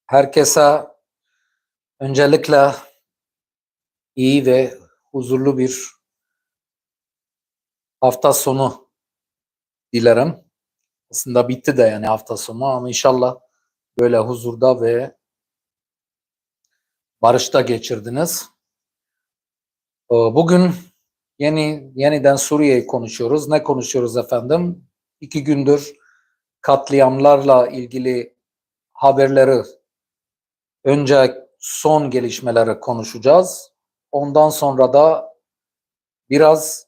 Herkese öncelikle iyi ve huzurlu bir hafta sonu dilerim. Aslında bitti de yani hafta sonu ama inşallah böyle huzurda ve barışta geçirdiniz. Bugün yeniden Suriye'yi konuşuyoruz. Ne konuşuyoruz efendim? 2 gündür katliamlarla ilgili haberleri, önce son gelişmeleri konuşacağız. Ondan sonra da biraz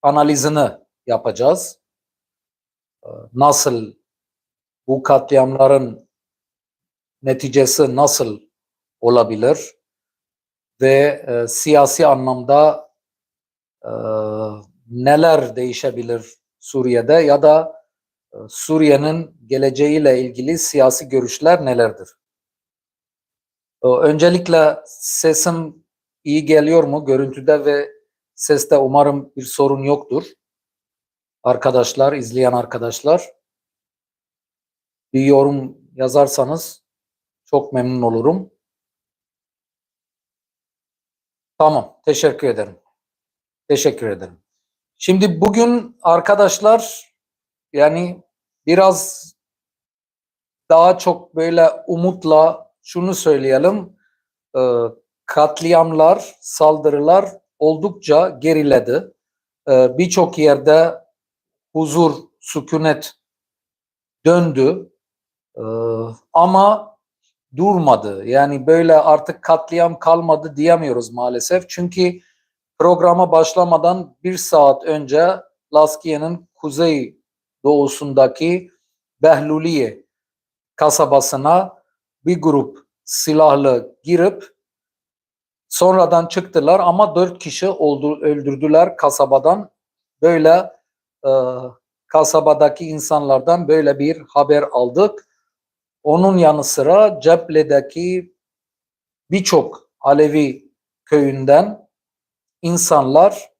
analizini yapacağız. Nasıl bu katliamların neticesi nasıl olabilir ve siyasi anlamda e, neler değişebilir Suriye'de ya da Suriye'nin geleceğiyle ilgili siyasi görüşler nelerdir? Öncelikle sesim iyi geliyor mu? Görüntüde ve seste umarım bir sorun yoktur. Arkadaşlar, izleyen arkadaşlar, bir yorum yazarsanız çok memnun olurum. Tamam, teşekkür ederim. Teşekkür ederim. Şimdi bugün arkadaşlar yani biraz daha çok böyle umutla şunu söyleyelim. Katliamlar, saldırılar oldukça geriledi. Birçok yerde huzur, sükunet döndü. Ama durmadı. Yani böyle artık katliam kalmadı diyemiyoruz maalesef. Çünkü programa başlamadan 1 saat önce Laskiye'nin kuzey doğusundaki Behluliye kasabasına bir grup silahlı girip sonradan çıktılar ama 4 kişi öldürdüler kasabadan. Böyle e, kasabadaki insanlardan böyle bir haber aldık. Onun yanı sıra Ceple'deki birçok Alevi köyünden insanlar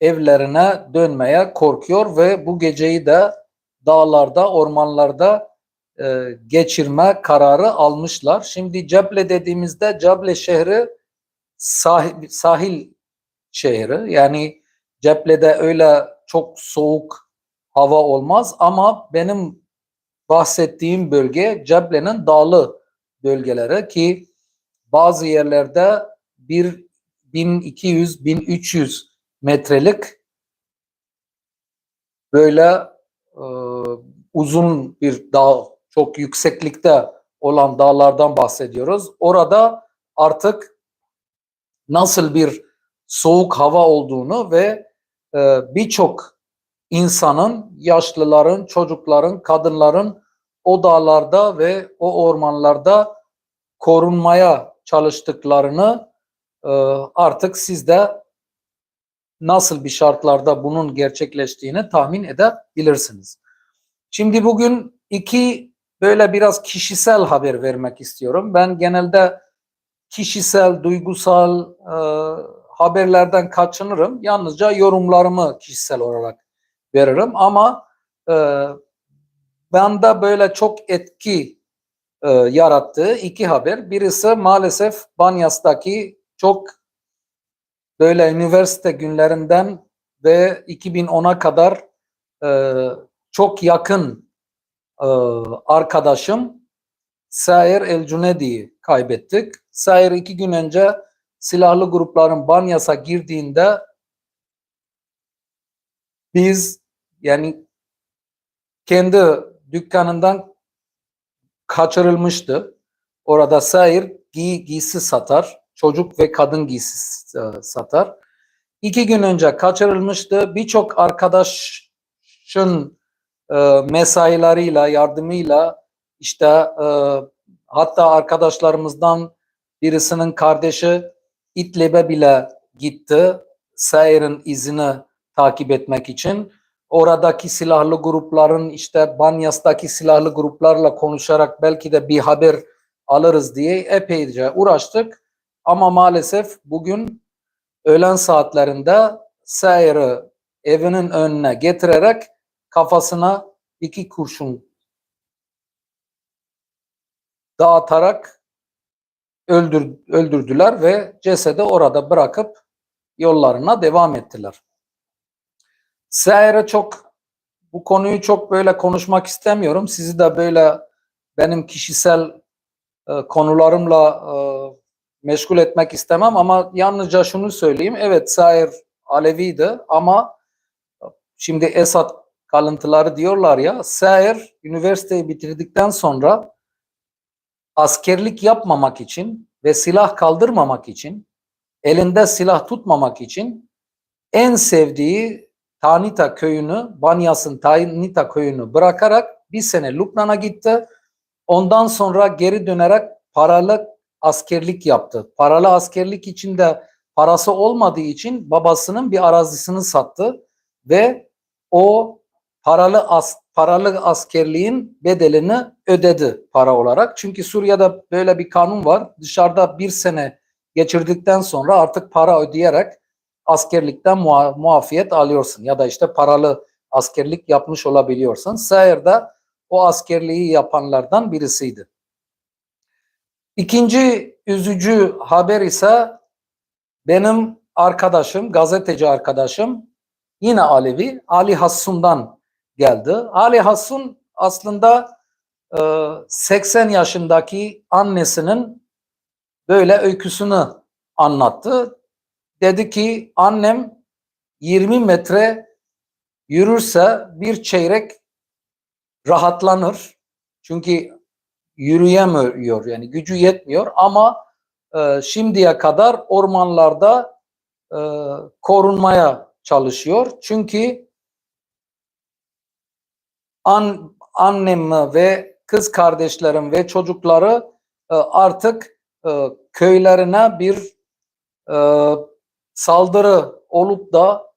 evlerine dönmeye korkuyor ve bu geceyi de dağlarda, ormanlarda geçirme kararı almışlar. Şimdi Ceble dediğimizde Ceble şehri sahil şehri. Yani Ceple'de öyle çok soğuk hava olmaz ama benim bahsettiğim bölge Ceble'nin dağlı bölgeleri ki bazı yerlerde 1200-1300 metrelik böyle e, uzun bir dağ, çok yükseklikte olan dağlardan bahsediyoruz. Orada artık nasıl bir soğuk hava olduğunu ve birçok insanın, yaşlıların, çocukların, kadınların o dağlarda ve o ormanlarda korunmaya çalıştıklarını artık siz de nasıl bir şartlarda bunun gerçekleştiğini tahmin edebilirsiniz. Şimdi bugün böyle biraz kişisel haber vermek istiyorum. Ben genelde kişisel, duygusal haberlerden kaçınırım. Yalnızca yorumlarımı kişisel olarak veririm ama bende böyle çok etki yarattığı 2 haber. Birisi maalesef Banyas'taki çok böyle üniversite günlerinden ve 2010'a kadar çok yakın arkadaşım Sair El Cunedi'yi kaybettik. Sair 2 gün önce silahlı grupların Banyas'a girdiğinde biz yani kendi dükkanından kaçırılmıştı. Orada Sair giysi satar. Çocuk ve kadın giysisi satar. 2 gün önce kaçırılmıştı. Birçok arkadaşın mesaileriyle, yardımıyla işte hatta arkadaşlarımızdan birisinin kardeşi İdlib'e bile gitti. Sair'in izini takip etmek için. Oradaki silahlı grupların işte Banyas'taki silahlı gruplarla konuşarak belki de bir haber alırız diye epeyce uğraştık. Ama maalesef bugün öğlen saatlerinde Sair'i evinin önüne getirerek kafasına 2 kurşun dağıtarak öldürdüler ve cesedi orada bırakıp yollarına devam ettiler. Bu konuyu çok böyle konuşmak istemiyorum. Sizi de böyle benim kişisel konularımla meşgul etmek istemem ama yalnızca şunu söyleyeyim. Evet, Sair Aleviydi ama şimdi Esad kalıntıları diyorlar ya, Sair üniversiteyi bitirdikten sonra askerlik yapmamak için ve silah kaldırmamak için, elinde silah tutmamak için en sevdiği Tanita köyünü, Banyas'ın Tanita köyünü bırakarak bir sene Lübnan'a gitti. Ondan sonra geri dönerek paralı askerlik yaptı. Paralı askerlik içinde parası olmadığı için babasının bir arazisini sattı ve o paralı askerliğin bedelini ödedi para olarak. Çünkü Suriye'de böyle bir kanun var. Dışarıda bir sene geçirdikten sonra artık para ödeyerek askerlikten muafiyet alıyorsun ya da işte paralı askerlik yapmış olabiliyorsun. Sair'de o askerliği yapanlardan birisiydi. İkinci üzücü haber ise benim arkadaşım, gazeteci arkadaşım, yine Alevi, Ali Hassun'dan geldi. Ali Hassun aslında 80 yaşındaki annesinin böyle öyküsünü anlattı. Dedi ki annem 20 metre yürürse bir çeyrek rahatlanır. Çünkü yürüyemiyor, yani gücü yetmiyor ama şimdiye kadar ormanlarda korunmaya çalışıyor. Çünkü annem ve kız kardeşlerim ve çocukları artık köylerine bir saldırı olup da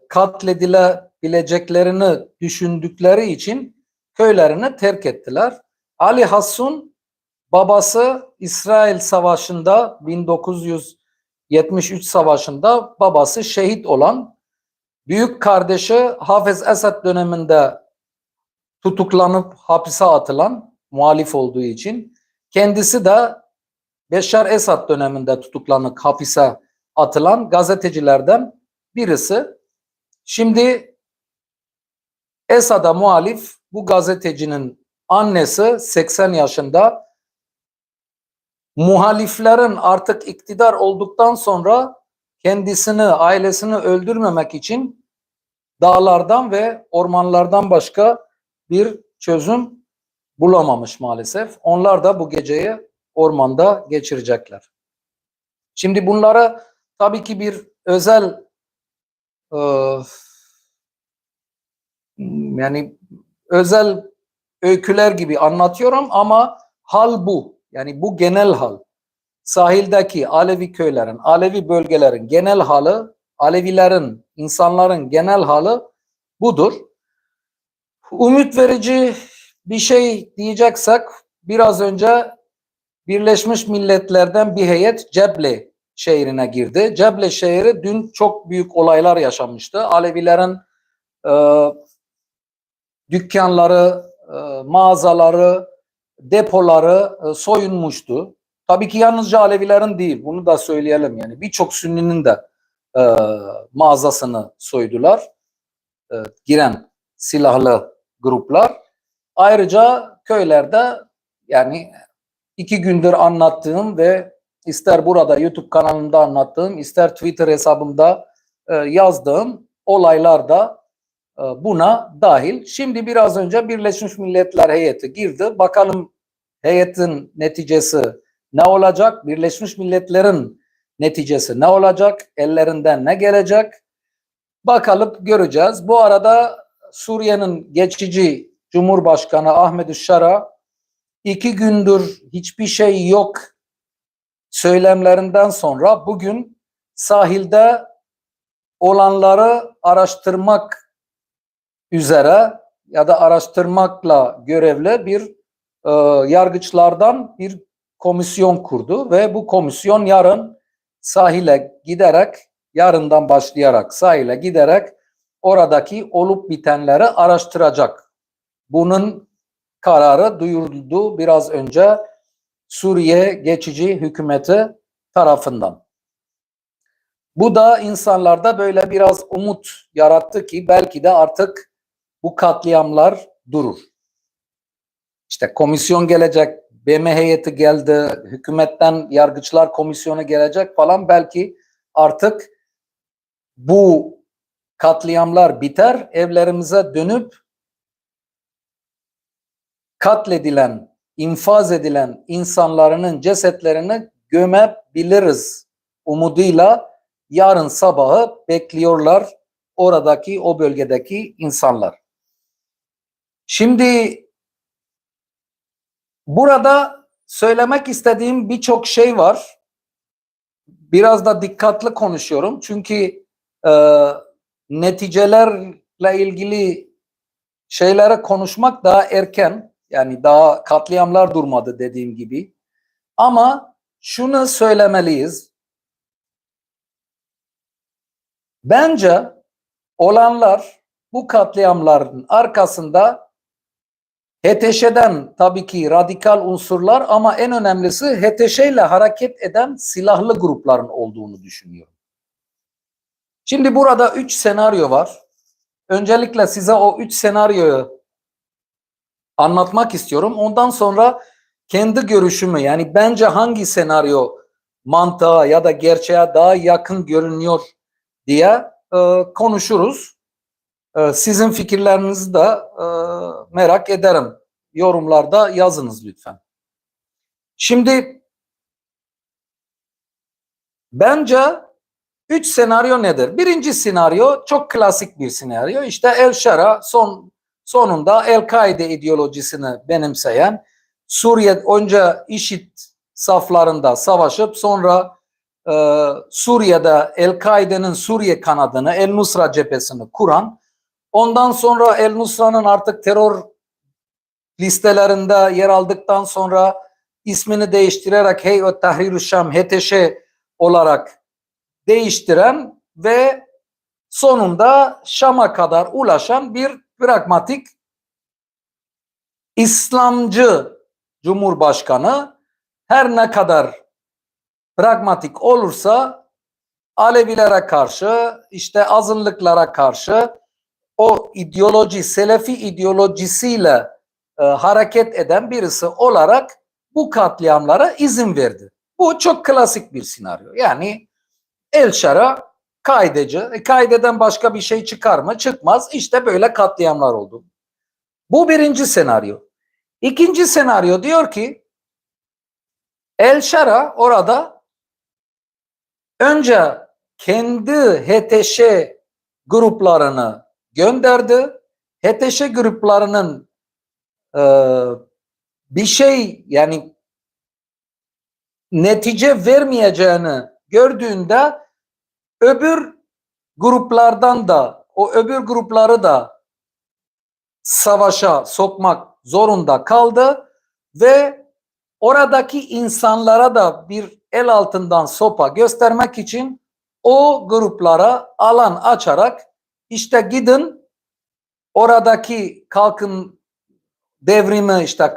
katledilebileceklerini düşündükleri için köylerini terk ettiler. Ali Hassun babası İsrail Savaşı'nda 1973 Savaşı'nda babası şehit olan, büyük kardeşi Hafez Esad döneminde tutuklanıp hapise atılan, muhalif olduğu için, kendisi de Beşar Esad döneminde tutuklanıp hapise atılan gazetecilerden birisi. Şimdi Esad'a muhalif bu gazetecinin annesi 80 yaşında, muhaliflerin artık iktidar olduktan sonra kendisini, ailesini öldürmemek için dağlardan ve ormanlardan başka bir çözüm bulamamış maalesef. Onlar da bu geceyi ormanda geçirecekler. Şimdi bunlara tabii ki bir özel yani özel öyküler gibi anlatıyorum ama hal bu. Yani bu genel hal. Sahildeki Alevi köylerin, Alevi bölgelerin genel halı, Alevilerin, insanların genel halı budur. Umut verici bir şey diyeceksek, biraz önce Birleşmiş Milletler'den bir heyet Ceble şehrine girdi. Ceble şehri dün çok büyük olaylar yaşamıştı. Alevilerin dükkanları, mağazaları, depoları soyulmuştu. Tabii ki yalnızca Alevilerin değil, bunu da söyleyelim, yani birçok Sünninin de mağazasını soydular giren silahlı gruplar. Ayrıca köylerde, yani 2 gündür anlattığım ve ister burada YouTube kanalımda anlattığım, ister Twitter hesabımda yazdığım olaylar da buna dahil. Şimdi biraz önce Birleşmiş Milletler heyeti girdi. Bakalım heyetin neticesi ne olacak? Birleşmiş Milletler'in neticesi ne olacak? Ellerinden ne gelecek? Bakalım, göreceğiz. Bu arada Suriye'nin geçici Cumhurbaşkanı Ahmed Şara 2 gündür hiçbir şey yok söylemlerinden sonra bugün sahilde olanları araştırmak üzere ya da araştırmakla görevli bir yargıçlardan bir komisyon kurdu ve bu komisyon yarın sahile giderek, yarından başlayarak sahile giderek oradaki olup bitenleri araştıracak. Bunun kararı duyuruldu biraz önce Suriye geçici hükümeti tarafından. Bu da insanlarda böyle biraz umut yarattı ki belki de artık bu katliamlar durur. İşte komisyon gelecek, BM heyeti geldi, hükümetten yargıçlar komisyonu gelecek falan, belki artık bu katliamlar biter, evlerimize dönüp katledilen, infaz edilen insanların cesetlerini gömebiliriz umuduyla yarın sabahı bekliyorlar oradaki, o bölgedeki insanlar. Şimdi burada söylemek istediğim birçok şey var. Biraz da dikkatli konuşuyorum çünkü neticelerle ilgili şeylere konuşmak daha erken. Yani daha katliamlar durmadı dediğim gibi. Ama şunu söylemeliyiz. Bence olanlar, bu katliamların arkasında HTŞ'den tabii ki radikal unsurlar ama en önemlisi HTŞ ile hareket eden silahlı grupların olduğunu düşünüyorum. Şimdi burada 3 senaryo var. Öncelikle size o 3 senaryoyu anlatmak istiyorum. Ondan sonra kendi görüşümü, yani bence hangi senaryo mantığa ya da gerçeğe daha yakın görünüyor diye konuşuruz. Sizin fikirlerinizi de merak ederim. Yorumlarda yazınız lütfen. Şimdi bence 3 senaryo nedir? Birinci senaryo çok klasik bir senaryo. İşte El-Şara sonunda El-Kaide ideolojisini benimseyen, Suriye önce IŞİD saflarında savaşıp sonra Suriye'de El-Kaide'nin Suriye kanadını, El-Nusra cephesini kuran, ondan sonra El-Nusra'nın artık terör listelerinde yer aldıktan sonra ismini değiştirerek Heyet Tahrir-ü Şam, HTŞ olarak değiştiren ve sonunda Şam'a kadar ulaşan bir pragmatik İslamcı Cumhurbaşkanı, her ne kadar pragmatik olursa Alevilere karşı, işte azınlıklara karşı o ideoloji, Selefi ideolojisiyle hareket eden birisi olarak bu katliamlara izin verdi. Bu çok klasik bir senaryo. Yani El-Şara kaideci, kaideden başka bir şey çıkar mı? Çıkmaz. İşte böyle katliamlar oldu. Bu birinci senaryo. İkinci senaryo diyor ki El-Şara orada önce kendi HTŞ gruplarını gönderdi. HTŞ gruplarının bir şey, yani netice vermeyeceğini gördüğünde öbür gruplardan da, o öbür grupları da savaşa sokmak zorunda kaldı ve oradaki insanlara da bir el altından sopa göstermek için o gruplara alan açarak işte gidin oradaki devrimi, işte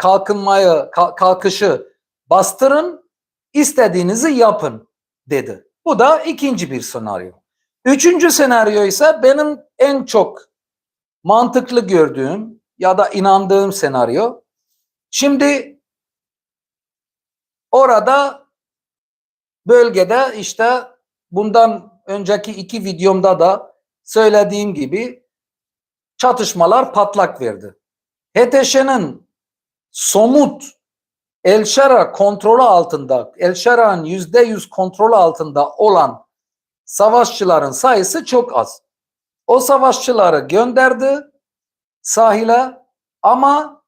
kalkışı bastırın, istediğinizi yapın dedi. Bu da ikinci bir senaryo. Üçüncü senaryo ise benim en çok mantıklı gördüğüm ya da inandığım senaryo. Şimdi orada bölgede işte bundan önceki 2 videomda da söylediğim gibi çatışmalar patlak verdi. HTŞ'nin somut El-Şara kontrolü altında, El-Şara'nın %100 kontrolü altında olan savaşçıların sayısı çok az. O savaşçıları gönderdi sahile ama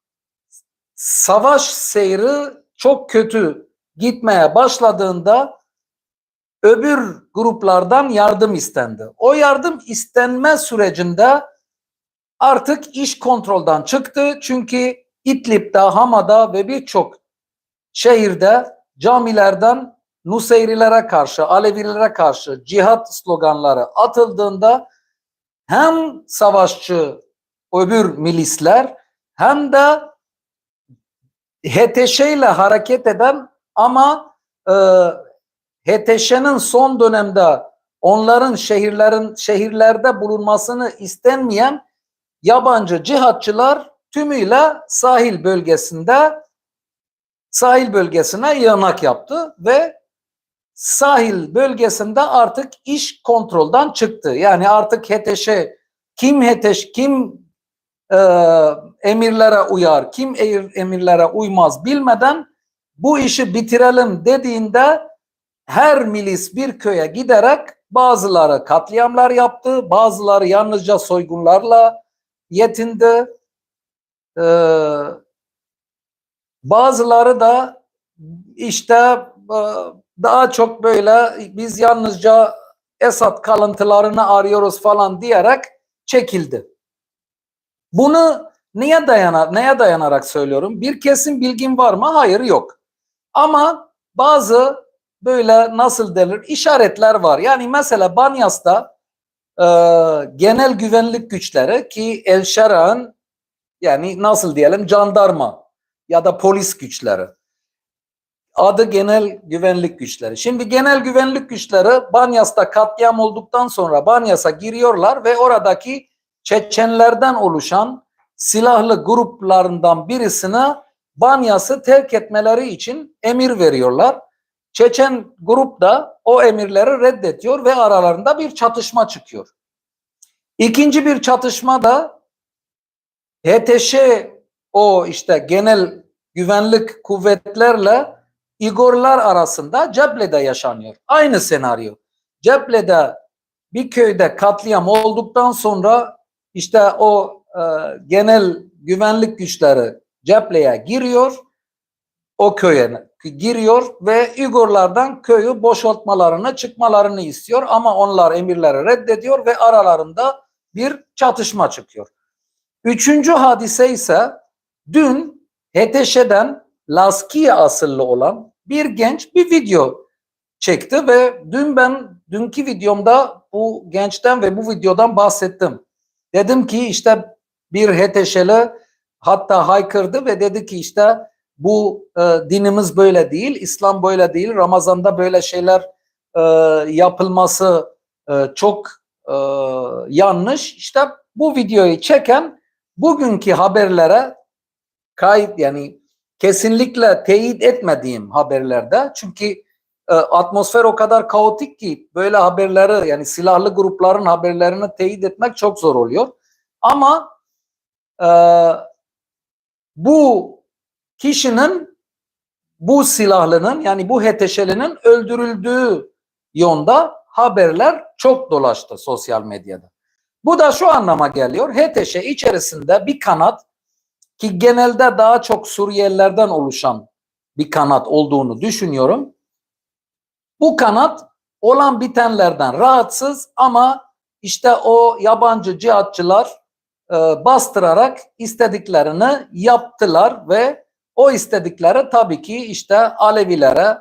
savaş seyri çok kötü gitmeye başladığında öbür gruplardan yardım istendi. O yardım istenme sürecinde artık iş kontrolden çıktı. Çünkü İdlib'de, Hama'da ve birçok şehirde camilerden Nuseyrilere karşı, Alevilere karşı cihat sloganları atıldığında hem savaşçı öbür milisler hem de HTŞ ile hareket eden Ama HTŞ'nin son dönemde onların şehirlerde bulunmasını istenmeyen yabancı cihatçılar tümüyle sahil bölgesine yığınak yaptı ve sahil bölgesinde artık iş kontrolden çıktı. Yani artık HTŞ kim emirlere uyar, kim emirlere uymaz bilmeden bu işi bitirelim dediğinde her milis bir köye giderek bazıları katliamlar yaptı, bazıları yalnızca soygunlarla yetindi. Bazıları da işte daha çok böyle biz yalnızca Esad kalıntılarını arıyoruz falan diyerek çekildi. Bunu neye dayanarak söylüyorum? Bir kesin bilgim var mı? Hayır, yok. Ama bazı böyle nasıl denir işaretler var. Yani mesela Banyas'ta genel güvenlik güçleri ki El Şera'nın yani nasıl diyelim jandarma ya da polis güçleri. Adı genel güvenlik güçleri. Şimdi genel güvenlik güçleri Banyas'ta katliam olduktan sonra Banyas'a giriyorlar ve oradaki Çeçenlerden oluşan silahlı gruplarından birisine Banyas'ı terk etmeleri için emir veriyorlar. Çeçen grup da o emirleri reddediyor ve aralarında bir çatışma çıkıyor. İkinci bir çatışma da HTŞ o işte genel güvenlik kuvvetlerle İgorlar arasında Ceble'de yaşanıyor. Aynı senaryo. Ceble'de bir köyde katliam olduktan sonra işte o genel güvenlik güçleri Ceble'ye giriyor. O köye giriyor ve Igorlardan köyü boşaltmalarını, çıkmalarını istiyor ama onlar emirleri reddediyor ve aralarında bir çatışma çıkıyor. Üçüncü hadise ise dün HTŞ'den Laskiye asıllı olan bir genç bir video çekti ve dünkü videomda bu gençten ve bu videodan bahsettim. Dedim ki işte bir HTŞ'li hatta haykırdı ve dedi ki işte bu dinimiz böyle değil, İslam böyle değil, Ramazan'da böyle şeyler yapılması çok yanlış. İşte bu videoyu çeken bugünkü haberlere yani kesinlikle teyit etmediğim haberlerde çünkü atmosfer o kadar kaotik ki böyle haberleri yani silahlı grupların haberlerini teyit etmek çok zor oluyor. Ama bu kişinin bu silahlının yani bu HTŞ'linin öldürüldüğü yolda haberler çok dolaştı sosyal medyada. Bu da şu anlama geliyor. HTŞ içerisinde bir kanat ki genelde daha çok Suriyelilerden oluşan bir kanat olduğunu düşünüyorum. Bu kanat olan bitenlerden rahatsız ama işte o yabancı cihatçılar bastırarak istediklerini yaptılar ve o istedikleri tabii ki işte Alevilere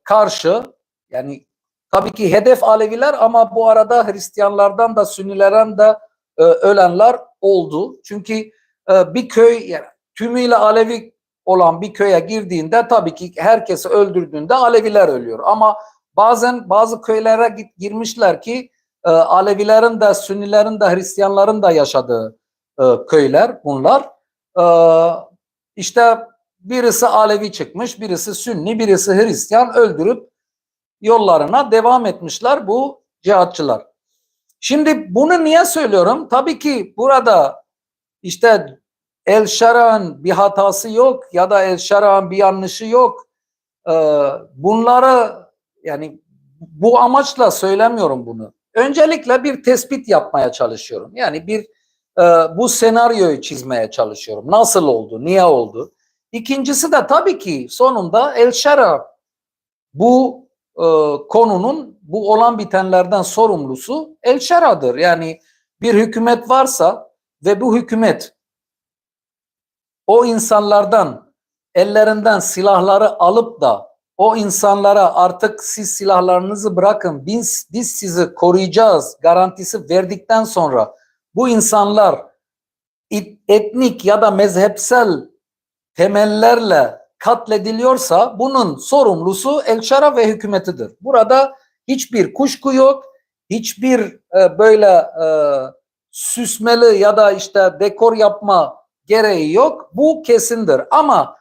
karşı yani tabii ki hedef Aleviler ama bu arada Hristiyanlardan da Sünnilerden de ölenler oldu. Çünkü bir köy yani tümüyle Alevi olan bir köye girdiğinde tabii ki herkesi öldürdüğünde Aleviler ölüyor. Ama bazen bazı köylere girmişler ki Alevilerin de Sünnilerin de Hristiyanların da yaşadığı köyler bunlar. İşte birisi Alevi çıkmış, birisi Sünni, birisi Hristiyan öldürüp yollarına devam etmişler bu cihatçılar. Şimdi bunu niye söylüyorum? Tabii ki burada işte El Şera'nın bir hatası yok ya da El Şera'nın bir yanlışı yok. Bunları yani bu amaçla söylemiyorum bunu. Öncelikle bir tespit yapmaya çalışıyorum. Yani bu senaryoyu çizmeye çalışıyorum. Nasıl oldu, niye oldu? İkincisi de tabii ki sonunda El Şera bu konunun bu olan bitenlerden sorumlusu El Şera'dır. Yani bir hükümet varsa ve bu hükümet o insanlardan ellerinden silahları alıp da o insanlara artık siz silahlarınızı bırakın biz sizi koruyacağız garantisi verdikten sonra bu insanlar etnik ya da mezhepsel temellerle katlediliyorsa bunun sorumlusu El-Şara ve hükümetidir. Burada hiçbir kuşku yok, hiçbir böyle süsmeli ya da işte dekor yapma gereği yok. Bu kesindir. Ama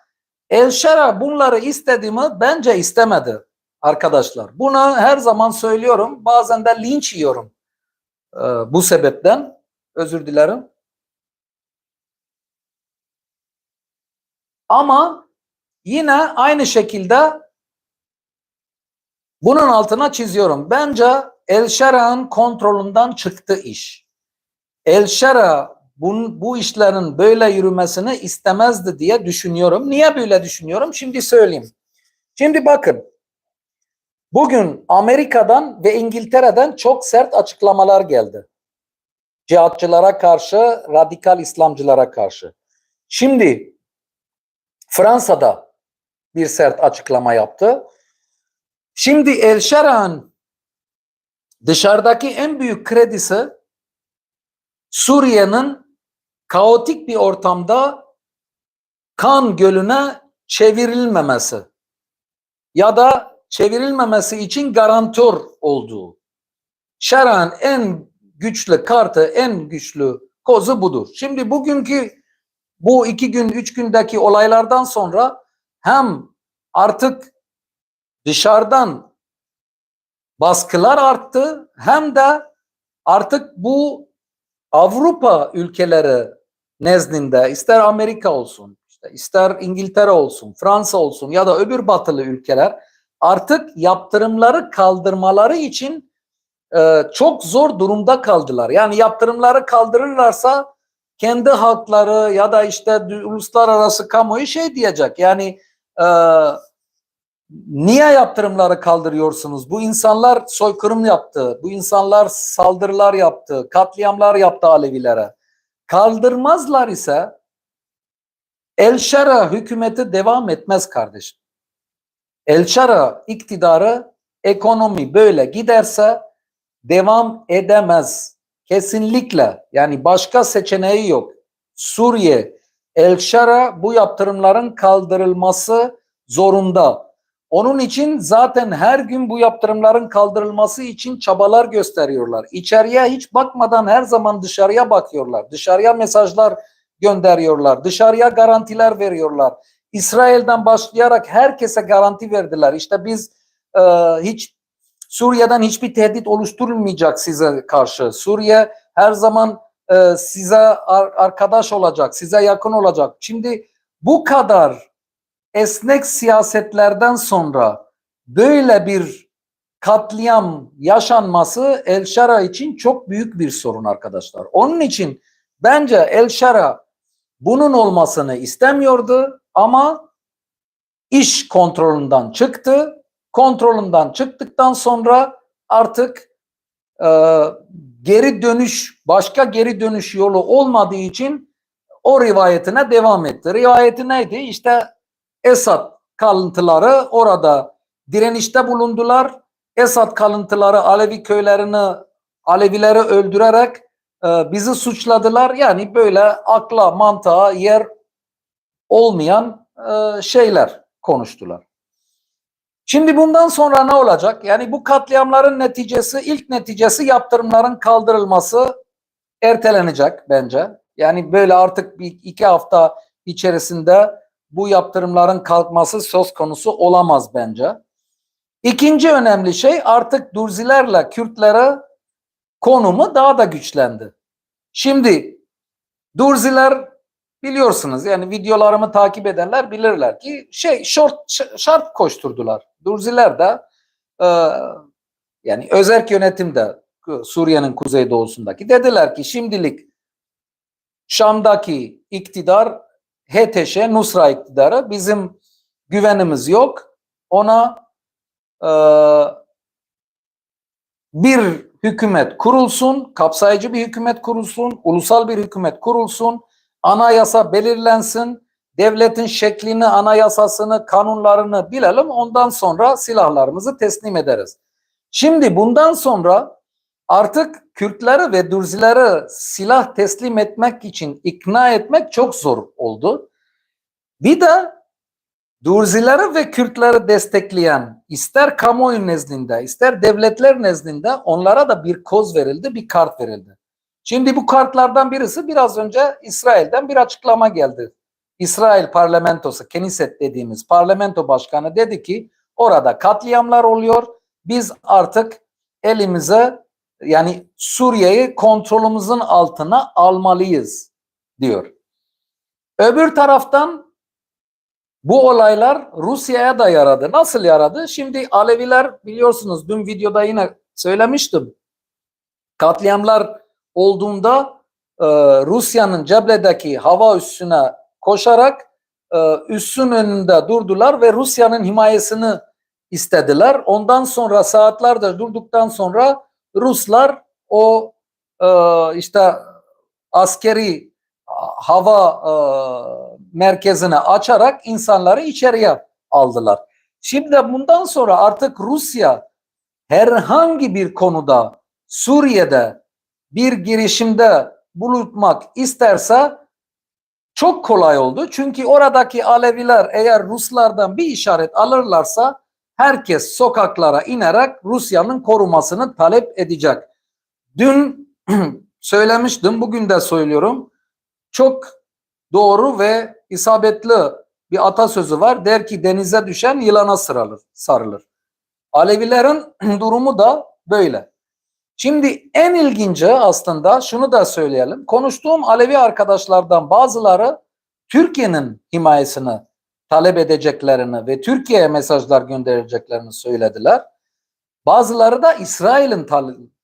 El-Şara bunları istedi mi? Bence istemedi arkadaşlar. Bunu her zaman söylüyorum. Bazen de linç yiyorum bu sebepten. Özür dilerim. Ama yine aynı şekilde bunun altına çiziyorum. Bence El-Şara'nın kontrolünden çıktı iş. El-Şara bu işlerin böyle yürümesini istemezdi diye düşünüyorum. Niye böyle düşünüyorum? Şimdi söyleyeyim. Şimdi bakın. Bugün Amerika'dan ve İngiltere'den çok sert açıklamalar geldi. Cihatçılara karşı, radikal İslamcılara karşı. Şimdi Fransa'da bir sert açıklama yaptı. Şimdi El-Şara'nın dışarıdaki en büyük kredisi Suriye'nin kaotik bir ortamda kan gölüne çevrilmemesi ya da çevrilmemesi için garantör olduğu. Şara'nın en güçlü kartı, en güçlü kozu budur. Şimdi bugünkü bu 2 gün, 3 gündeki olaylardan sonra hem artık dışarıdan baskılar arttı hem de artık bu Avrupa ülkeleri nezdinde ister Amerika olsun, ister İngiltere olsun, Fransa olsun ya da öbür batılı ülkeler artık yaptırımları kaldırmaları için çok zor durumda kaldılar. Yani yaptırımları kaldırırlarsa kendi halkları ya da işte uluslararası kamuoyu şey diyecek. Yani niye yaptırımları kaldırıyorsunuz? Bu insanlar soykırım yaptı. Bu insanlar saldırılar yaptı. Katliamlar yaptı Alevilere. Kaldırmazlar ise El-Şara hükümeti devam etmez kardeşim. El-Şara iktidarı ekonomi böyle giderse devam edemez. Kesinlikle. Yani başka seçeneği yok. Suriye, El-Şara bu yaptırımların kaldırılması zorunda. Onun için zaten her gün bu yaptırımların kaldırılması için çabalar gösteriyorlar. İçeriye hiç bakmadan her zaman dışarıya bakıyorlar. Dışarıya mesajlar gönderiyorlar. Dışarıya garantiler veriyorlar. İsrail'den başlayarak herkese garanti verdiler. İşte biz hiç Suriye'den hiçbir tehdit oluşturulmayacak size karşı. Suriye her zaman size arkadaş olacak, size yakın olacak. Şimdi bu kadar esnek siyasetlerden sonra böyle bir katliam yaşanması El-Şara için çok büyük bir sorun arkadaşlar. Onun için bence El-Şara bunun olmasını istemiyordu ama iş kontrolünden çıktı. Kontrolünden çıktıktan sonra artık geri dönüş, başka geri dönüş yolu olmadığı için o rivayetine devam etti. Rivayeti neydi? İşte Esad kalıntıları orada direnişte bulundular. Esad kalıntıları Alevi köylerini, Alevileri öldürerek bizi suçladılar. Yani böyle akla, mantığa yer olmayan şeyler konuştular. Şimdi bundan sonra ne olacak? Yani bu katliamların neticesi, ilk neticesi yaptırımların kaldırılması ertelenecek bence. Yani böyle artık 2 hafta içerisinde bu yaptırımların kalkması söz konusu olamaz bence. İkinci önemli şey artık Durzilerle Kürtlere konumu daha da güçlendi. Şimdi Durziler biliyorsunuz yani videolarımı takip edenler bilirler ki şart koşturdular. Durziler de yani özerk yönetimde Suriye'nin kuzeydoğusundaki dediler ki şimdilik Şam'daki iktidar HTŞ Nusra iktidarı bizim güvenimiz yok. Ona bir hükümet kurulsun, kapsayıcı bir hükümet kurulsun, ulusal bir hükümet kurulsun, anayasa belirlensin, devletin şeklini, anayasasını, kanunlarını bilelim, ondan sonra silahlarımızı teslim ederiz. Şimdi bundan sonra artık Kürtleri ve Dürzileri silah teslim etmek için ikna etmek çok zor oldu. Bir de Durzileri ve Kürtleri destekleyen ister kamuoyu nezdinde ister devletler nezdinde onlara da bir koz verildi, bir kart verildi. Şimdi bu kartlardan birisi biraz önce İsrail'den bir açıklama geldi. İsrail parlamentosu, Knesset dediğimiz parlamento başkanı dedi ki orada katliamlar oluyor. Biz artık elimize yani Suriye'yi kontrolümüzün altına almalıyız diyor. Öbür taraftan bu olaylar Rusya'ya da yaradı. Nasıl yaradı? Şimdi Aleviler biliyorsunuz dün videoda yine söylemiştim. Katliamlar olduğunda Rusya'nın Cebre'deki hava üssüne koşarak üssün önünde durdular ve Rusya'nın himayesini istediler. Ondan sonra saatlerce durduktan sonra Ruslar o işte askeri hava merkezini açarak insanları içeriye aldılar. Şimdi bundan sonra artık Rusya herhangi bir konuda Suriye'de bir girişimde bulunmak isterse çok kolay oldu. Çünkü oradaki Aleviler eğer Ruslardan bir işaret alırlarsa herkes sokaklara inerek Rusya'nın korumasını talep edecek. Dün söylemiştim, bugün de söylüyorum. Çok doğru ve isabetli bir atasözü var. Der ki denize düşen yılana sarılır. Alevilerin durumu da böyle. Şimdi en ilginci aslında şunu da söyleyelim. Konuştuğum Alevi arkadaşlardan bazıları Türkiye'nin himayesini talep edeceklerini ve Türkiye'ye mesajlar göndereceklerini söylediler. Bazıları da İsrail'in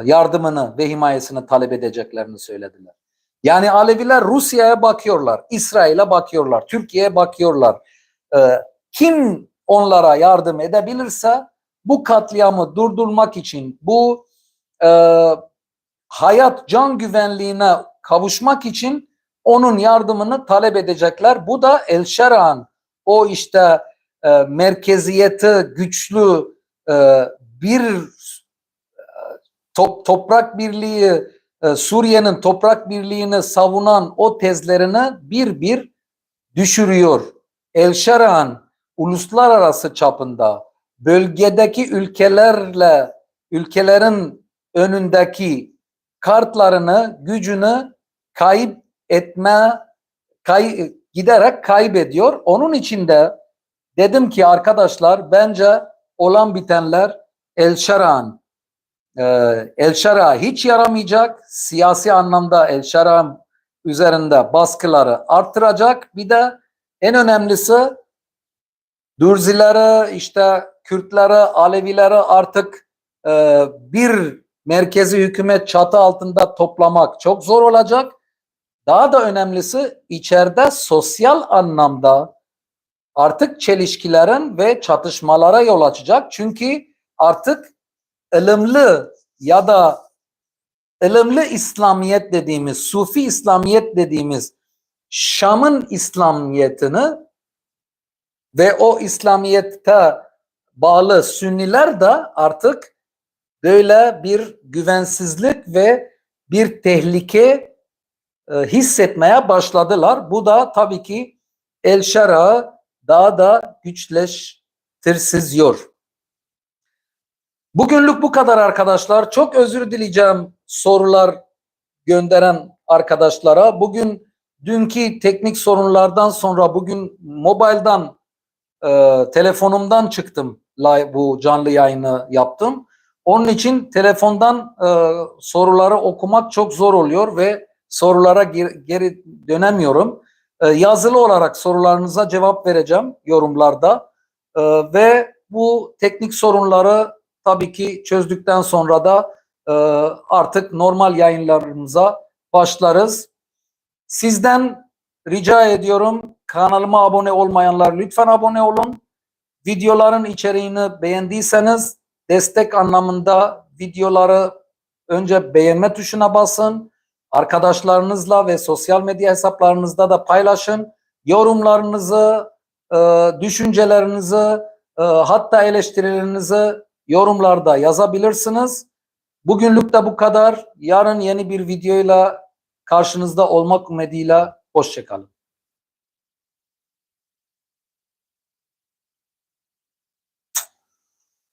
yardımını ve himayesini talep edeceklerini söylediler. Yani Aleviler Rusya'ya bakıyorlar, İsrail'e bakıyorlar, Türkiye'ye bakıyorlar. Kim onlara yardım edebilirse bu katliamı durdurmak için, bu hayat, can güvenliğine kavuşmak için onun yardımını talep edecekler. Bu da El Şer'an, o işte merkeziyeti güçlü bir toprak birliği, Suriye'nin toprak birliğini savunan o tezlerini bir bir düşürüyor. El Şer'an uluslararası çapında bölgedeki ülkelerin önündeki kartlarını, gücünü giderek kaybediyor. Onun için de dedim ki arkadaşlar bence olan bitenler El Şer'a hiç yaramayacak. Siyasi anlamda El Şer'a üzerinde baskıları arttıracak. Bir de en önemlisi Dürzileri, işte Kürtleri, Alevileri artık bir merkezi hükümet çatı altında toplamak çok zor olacak. Daha da önemlisi içeride sosyal anlamda artık çelişkilerin ve çatışmalara yol açacak. Çünkü artık ılımlı ya da ılımlı İslamiyet dediğimiz, Sufi İslamiyet dediğimiz Şam'ın İslamiyetini ve o İslamiyet'e bağlı Sünniler de artık böyle bir güvensizlik ve bir tehlike hissetmeye başladılar. Bu da tabii ki El Şer'a'yı daha da güçleştirsiyor. Bugünlük bu kadar arkadaşlar. Çok özür dileyeceğim sorular gönderen arkadaşlara. Bugün dünkü teknik sorunlardan sonra bugün mobilden telefonumdan çıktım. Bu canlı yayını yaptım. Onun için telefondan soruları okumak çok zor oluyor ve sorulara geri dönemiyorum. Yazılı olarak sorularınıza cevap vereceğim yorumlarda. Ve bu teknik sorunları tabii ki çözdükten sonra da artık normal yayınlarımıza başlarız. Sizden rica ediyorum, kanalıma abone olmayanlar lütfen abone olun. Videoların içeriğini beğendiyseniz destek anlamında videoları önce beğenme tuşuna basın. Arkadaşlarınızla ve sosyal medya hesaplarınızda da paylaşın. Yorumlarınızı, düşüncelerinizi, hatta eleştirilerinizi yorumlarda yazabilirsiniz. Bugünlük de bu kadar. Yarın yeni bir videoyla karşınızda olmak umuduyla hoşça kalın.